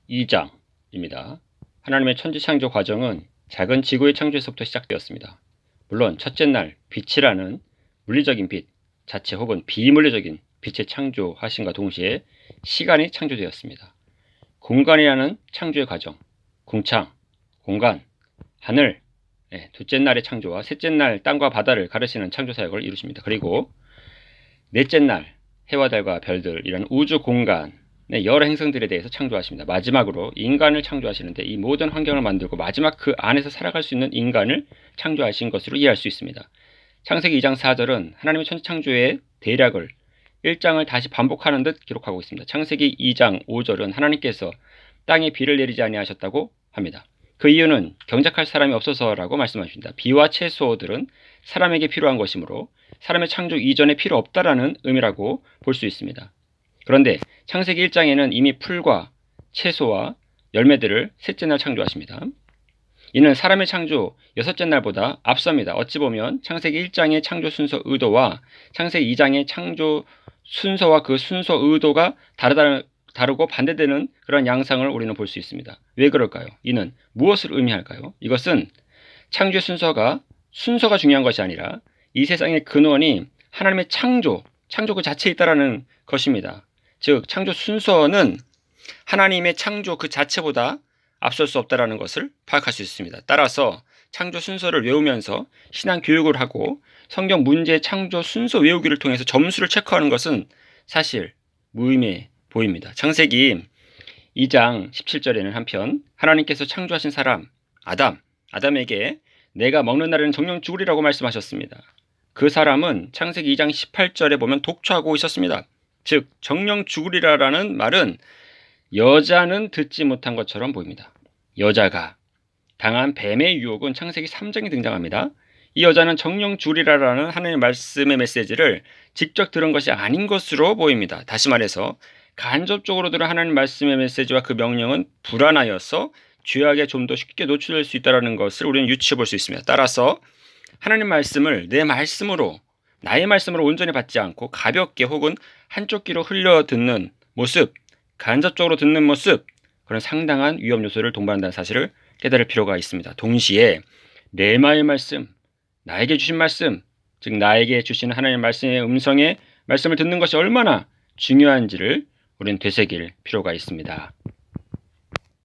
2장입니다. 하나님의 천지창조 과정은 작은 지구의 창조에서부터 시작되었습니다. 물론 첫째 날 빛이라는 물리적인 빛 자체 혹은 비물리적인 빛의 창조하심과 동시에 시간이 창조되었습니다. 공간이라는 창조의 과정, 궁창, 공간, 하늘, 둘째 날의 창조와 셋째 날 땅과 바다를 가르치는 창조 사역을 이루십니다. 그리고 넷째 날 해와 달과 별들 이런 우주 공간의 여러 행성들에 대해서 창조하십니다. 마지막으로 인간을 창조하시는데 이 모든 환경을 만들고 마지막 그 안에서 살아갈 수 있는 인간을 창조하신 것으로 이해할 수 있습니다. 창세기 2장 4절은 하나님의 천지창조의 대략을 1장을 다시 반복하는 듯 기록하고 있습니다. 창세기 2장 5절은 하나님께서 땅에 비를 내리지 아니하셨다고 합니다. 그 이유는 경작할 사람이 없어서라고 말씀하십니다. 비와 채소들은 사람에게 필요한 것이므로 사람의 창조 이전에 필요 없다라는 의미라고 볼 수 있습니다. 그런데 창세기 1장에는 이미 풀과 채소와 열매들을 셋째 날 창조하십니다. 이는 사람의 창조 여섯째 날보다 앞섭니다. 어찌 보면 창세기 1장의 창조 순서 의도와 창세기 2장의 창조 순서와 그 순서 의도가 다르고 반대되는 그런 양상을 우리는 볼 수 있습니다. 왜 그럴까요? 이는 무엇을 의미할까요? 이것은 창조의 순서가 중요한 것이 아니라 이 세상의 근원이 하나님의 창조 그 자체에 있다라는 것입니다. 즉 창조 순서는 하나님의 창조 그 자체보다 앞설 수 없다라는 것을 파악할 수 있습니다. 따라서 창조 순서를 외우면서 신앙 교육을 하고 성경 문제의 창조 순서 외우기를 통해서 점수를 체크하는 것은 사실 무의미해 보입니다. 창세기 2장 17절에는 한편 하나님께서 창조하신 사람 아담에게 내가 먹는 날에는 정령 죽으리라고 말씀하셨습니다. 그 사람은 창세기 2장 18절에 보면 독초하고 있었습니다. 즉 정령 죽으리라라는 말은 여자는 듣지 못한 것처럼 보입니다. 여자가 당한 뱀의 유혹은 창세기 3장에 등장합니다. 이 여자는 정령 죽으리라라는 하나님의 말씀의 메시지를 직접 들은 것이 아닌 것으로 보입니다. 다시 말해서 간접적으로 들은 하나님 말씀의 메시지와 그 명령은 불안하여서 죄악에 좀 더 쉽게 노출될 수 있다는 것을 우리는 유추해 볼 수 있습니다. 따라서 하나님 말씀을 나의 말씀으로 온전히 받지 않고 가볍게 혹은 한쪽 귀로 흘려 듣는 모습, 간접적으로 듣는 모습, 그런 상당한 위험 요소를 동반한다는 사실을 깨달을 필요가 있습니다. 동시에 레마의 말씀, 나에게 주신 말씀, 즉 나에게 주신 하나님의 말씀의 음성의 말씀을 듣는 것이 얼마나 중요한지를 우리는 되새길 필요가 있습니다.